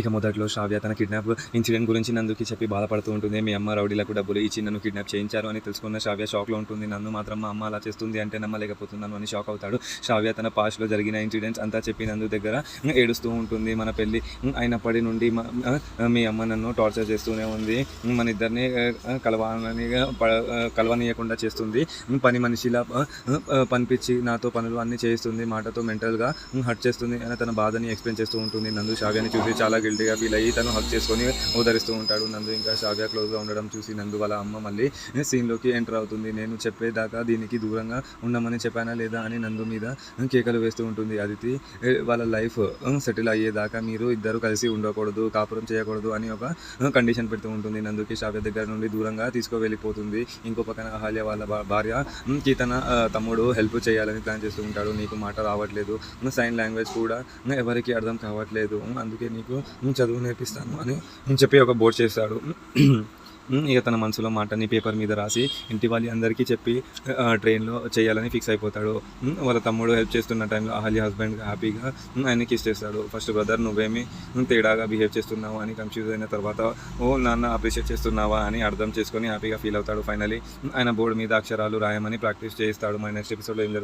ఇక మొదట్లో శ్రావ్య తన కిడ్నాప్ ఇన్సిడెంట్ గురించి నందుకి చెప్పి బాధపడుతూ ఉంటుంది. మీ అమ్మ రౌడీలకు డబ్బులు ఇచ్చి నన్ను కిడ్నాప్ చేయించారు అని తెలుసుకున్న శ్రావ్య షాక్లో ఉంటుంది. నన్ను మాత్రం మా అమ్మ అలా చేస్తుంది అంటే నమ్మలేకపోతున్నాను అని షాక్ అవుతాడు. శ్రావ్య తన పాస్ట్లో జరిగిన ఇన్సిడెంట్స్ అంతా చెప్పి నందు దగ్గర ఏడుస్తూ ఉంటుంది. మన పెళ్ళి అయినప్పటి నుండి మీ అమ్మ నన్ను టార్చర్ చేస్తూనే ఉంది. మన ఇద్దరిని కలవనీయకుండా చేస్తుంది. పని మనిషిలా పనిపించి నాతో పనులు అన్నీ చేయిస్తుంది. మాటతో మెంటల్గా హర్ట్ చేస్తుంది అని తన బాధని ఎక్స్ప్లెయిన్ చేస్తూ ఉంటుంది. నందు శ్రావ్యని చూసి చాలా గిల్టీగా ఫీల్ అయ్యి తను హక్ చేసుకొని ఓదరిస్తూ ఉంటాడు. నందు ఇంకా శ్రావ్య క్లోజ్గా ఉండడం చూసి నందు వాళ్ళ అమ్మ మళ్ళీ సీన్లోకి ఎంటర్ అవుతుంది. నేను చెప్పేదాకా దీనికి దూరంగా ఉండమని చెప్పానా లేదా అని నందు మీద కేకలు వేస్తూ ఉంటుంది. అదితి వాళ్ళ లైఫ్ సెటిల్ అయ్యేదాకా మీరు ఇద్దరు కలిసి ఉండకూడదు, కాపురం చేయకూడదు అని ఒక కండిషన్ పెడుతూ ఉంటుంది. నందుకి శ్రావ్య దగ్గర నుండి దూరంగా తీసుకువెళ్ళిపోతుంది. ఇంకో పక్కన అహల్య వాళ్ళ భార్యకి తన తమ్ముడు హెల్ప్ చేయాలని ప్లాన్ చేస్తూ ఉంటాడు. నీకు మాట రావట్లేదు, సైన్ లాంగ్వేజ్ కూడా ఎవరికి అర్థం కావట్లేదు, అందుకే నీకు చదువు నేర్పిస్తాను అని చెప్పి ఒక బోర్డు చేస్తాడు. ఇక తన మనసులో మాటని పేపర్ మీద రాసి ఇంటి వాళ్ళ అందరికీ చెప్పి ట్రైన్లో చేయాలని ఫిక్స్ అయిపోతాడు. వాళ్ళ తమ్ముడు హెల్ప్ చేస్తున్న టైంలో అహల్య హస్బెండ్ హ్యాపీగా ఆయన కిస్ చేస్తాడు. ఫస్ట్ బ్రదర్ నువ్వేమి తేడాగా బిహేవ్ చేస్తున్నావు అని కన్ఫ్యూజ్ అయిన తర్వాత ఓ నాన్న అప్రిషియేట్ చేస్తున్నావా అని అర్థం చేసుకొని హ్యాపీగా ఫీల్ అవుతాడు. ఫైనలీ ఆయన బోర్డు మీద అక్షరాలు రాయమని ప్రాక్టీస్ చేస్తాడు. మన నెక్స్ట్ ఎపిసోడ్లో ఏం జరుగుతుంది?